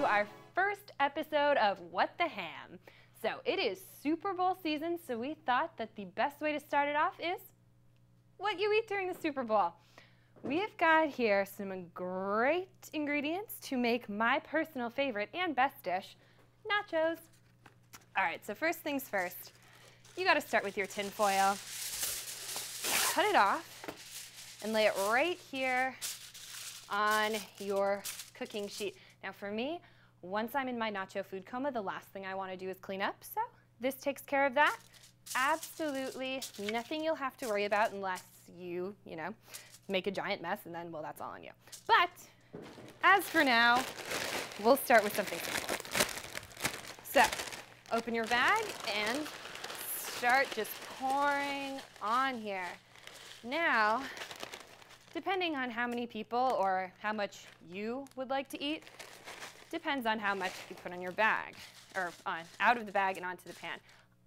to our first episode of What the Ham. So it is Super Bowl season, so we thought that the best way to start it off is what you eat during the Super Bowl. We have got here some great ingredients to make my personal favorite and best dish, nachos. All right, so first things first, you gotta start with your tin foil. Cut it off and lay it right here on your cooking sheet. Now for me, once I'm in my nacho food coma, the last thing I want to do is clean up, so this takes care of that. Absolutely nothing you'll have to worry about unless you make a giant mess, and then, well, that's all on you. But as for now, we'll start with something simple. So open your bag and start just pouring on here. Now, depending on how many people or how much you would like to eat, depends on how much you put on your bag, or out of the bag and onto the pan.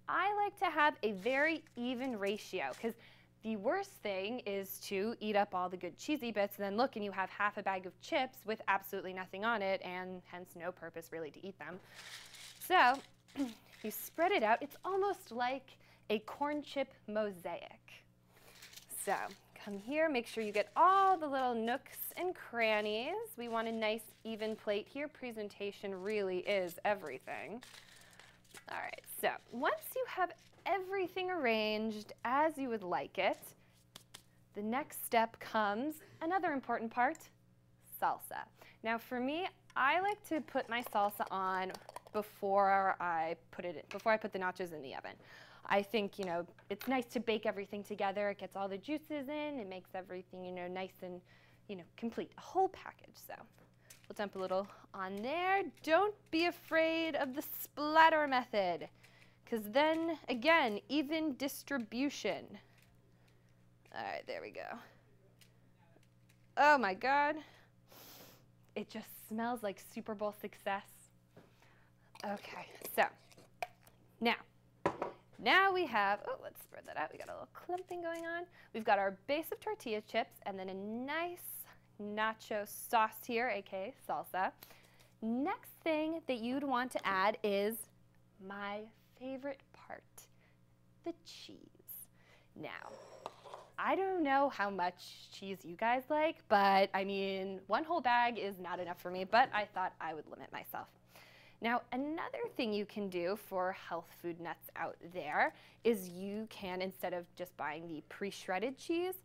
I like to have a very even ratio, because the worst thing is to eat up all the good cheesy bits and then look and you have half a bag of chips with absolutely nothing on it and hence no purpose really to eat them. So you spread it out. It's almost like a corn chip mosaic. So come here, make sure you get all the little nooks and crannies. We want a nice even plate here. Presentation really is everything. All right, so once you have everything arranged as you would like it, the next step comes another important part, salsa. Now for me, I like to put my salsa on before I put the nachos in the oven. I think, it's nice to bake everything together. It gets all the juices in. It makes everything, nice and, complete, a whole package. So we'll dump a little on there. Don't be afraid of the splatter method, because then, again, even distribution. All right, there we go. Oh, my God. It just smells like Super Bowl success. Okay, so now we have, let's spread that out. We got a little clumping going on. We've got our base of tortilla chips and then a nice nacho sauce here, aka salsa. Next thing that you'd want to add is my favorite part, the cheese. Now, I don't know how much cheese you guys like, but I mean, one whole bag is not enough for me, but I thought I would limit myself. Now, another thing you can do for health food nuts out there is you can, instead of just buying the pre-shredded cheese,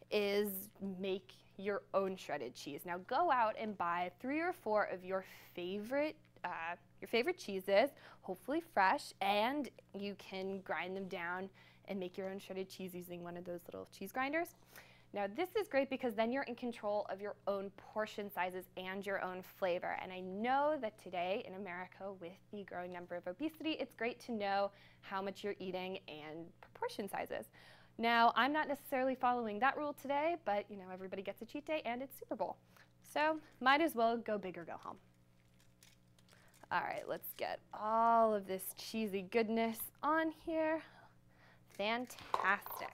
is make your own shredded cheese. Now, go out and buy 3 or 4 of your favorite cheeses, hopefully fresh, and you can grind them down and make your own shredded cheese using one of those little cheese grinders. Now this is great because then you're in control of your own portion sizes and your own flavor. And I know that today in America, with the growing number of obesity, it's great to know how much you're eating and portion sizes. Now, I'm not necessarily following that rule today, but everybody gets a cheat day and it's Super Bowl. So might as well go big or go home. All right, let's get all of this cheesy goodness on here. Fantastic.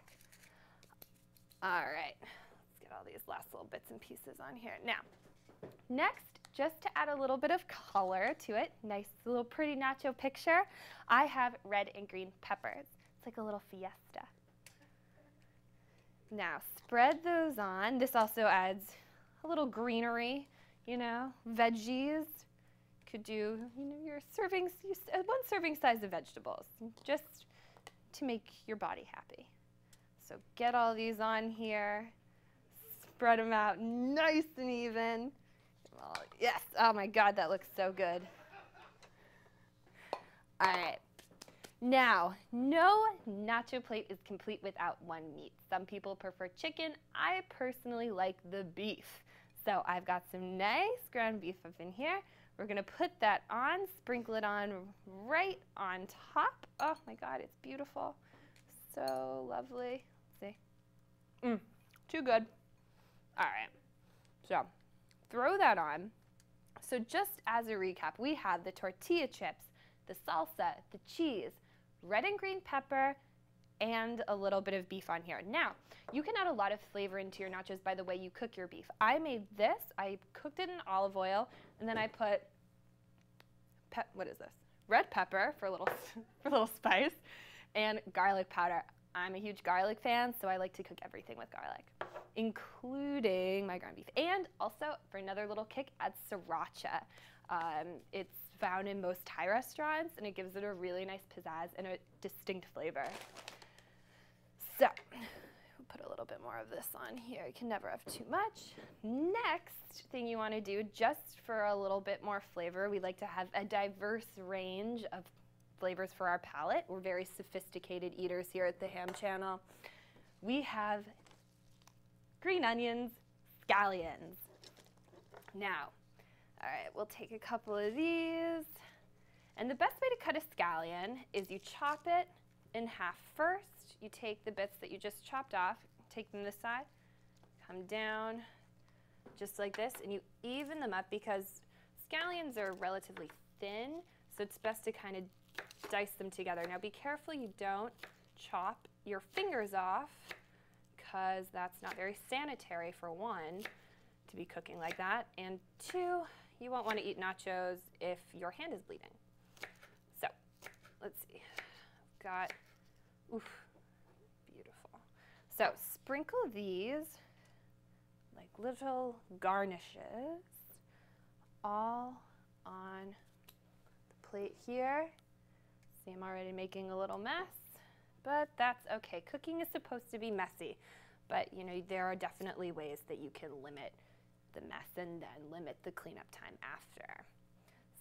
All right, let's get all these last little bits and pieces on here. Now, next, just to add a little bit of color to it, nice little pretty nacho picture, I have red and green peppers. It's like a little fiesta. Now, spread those on. This also adds a little greenery, veggies. Could do, your servings, one serving size of vegetables, just to make your body happy. So get all these on here, spread them out nice and even. Oh, yes, oh my God, that looks so good. All right, now, no nacho plate is complete without one meat. Some people prefer chicken. I personally like the beef. So I've got some nice ground beef up in here. We're gonna put that on, sprinkle it on right on top. Oh my God, it's beautiful. So lovely. See? Too good. All right, so throw that on. So just as a recap, we have the tortilla chips, the salsa, the cheese, red and green pepper, and a little bit of beef on here. Now, you can add a lot of flavor into your nachos by the way you cook your beef. I made this, I cooked it in olive oil, and then I put what is this? Red pepper for a little, for a little spice, and garlic powder. I'm a huge garlic fan, so I like to cook everything with garlic, including my ground beef. And also, for another little kick, add sriracha. It's found in most Thai restaurants, and it gives it a really nice pizzazz and a distinct flavor. So, we'll put a little bit more of this on here. You can never have too much. Next thing you want to do, just for a little bit more flavor, we like to have a diverse range of flavors for our palate. We're very sophisticated eaters here at the Ham Channel. We have green onions, scallions. Now, all right, we'll take a couple of these. And the best way to cut a scallion is you chop it in half first. You take the bits that you just chopped off, take them this side, come down just like this, and you even them up because scallions are relatively thin, so it's best to kind of dice them together. Now be careful you don't chop your fingers off, because that's not very sanitary, for one, to be cooking like that, and two, you won't want to eat nachos if your hand is bleeding. So let's see, I've got, oof, beautiful. So sprinkle these like little garnishes all on the plate here. See, I'm already making a little mess, but that's okay. Cooking is supposed to be messy, but you know, there are definitely ways that you can limit the mess and then limit the cleanup time after.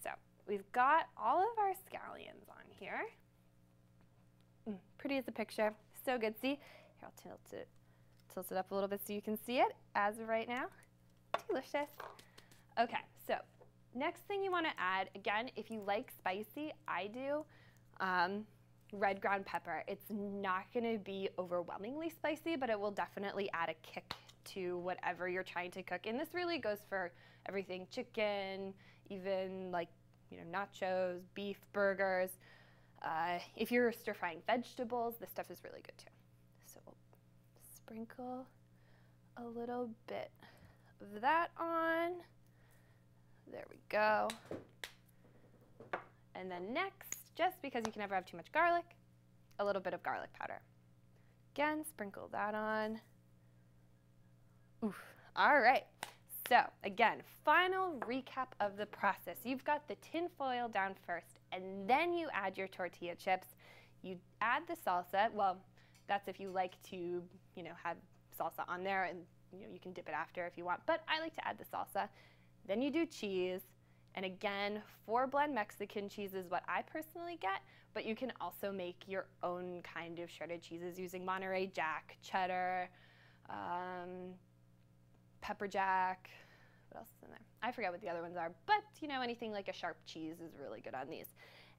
So we've got all of our scallions on here. Pretty as a picture, so good. See, here, I'll tilt it up a little bit so you can see it. As of right now, delicious. Okay, so next thing you want to add, again, if you like spicy, I do, red ground pepper. It's not going to be overwhelmingly spicy, but it will definitely add a kick to whatever you're trying to cook. And this really goes for everything, chicken, even like, you know, nachos, beef, burgers. If you're stir frying vegetables, this stuff is really good too. So we'll sprinkle a little bit of that on. There we go. And then next, just because you can never have too much garlic, a little bit of garlic powder. Again, sprinkle that on. Oof. All right. So again, final recap of the process. You've got the tin foil down first, and then you add your tortilla chips. You add the salsa. Well, that's if you like to, you know, have salsa on there, and you know, you can dip it after if you want, but I like to add the salsa. Then you do cheese, and again, 4-blend Mexican cheese is what I personally get, but you can also make your own kind of shredded cheeses using Monterey Jack, cheddar, pepper jack. What else is in there? I forget what the other ones are, but you know, anything like a sharp cheese is really good on these.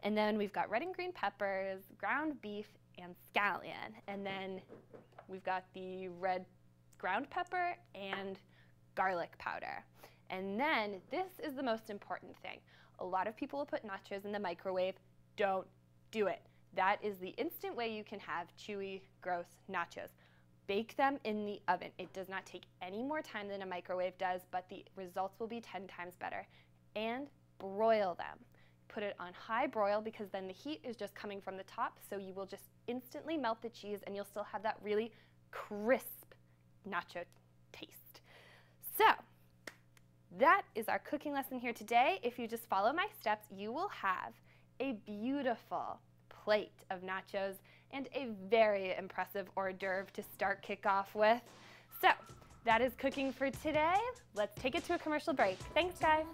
And then we've got red and green peppers, ground beef, and scallion. And then we've got the red ground pepper and garlic powder. And then this is the most important thing. A lot of people will put nachos in the microwave. Don't do it. That is the instant way you can have chewy, gross nachos. Bake them in the oven. It does not take any more time than a microwave does, but the results will be 10 times better. And broil them. Put it on high broil because then the heat is just coming from the top, so you will just instantly melt the cheese and you'll still have that really crisp nacho taste. So that is our cooking lesson here today. If you just follow my steps, you will have a beautiful plate of nachos and a very impressive hors d'oeuvre to start kickoff with. So that is cooking for today. Let's take it to a commercial break. Thanks, guys.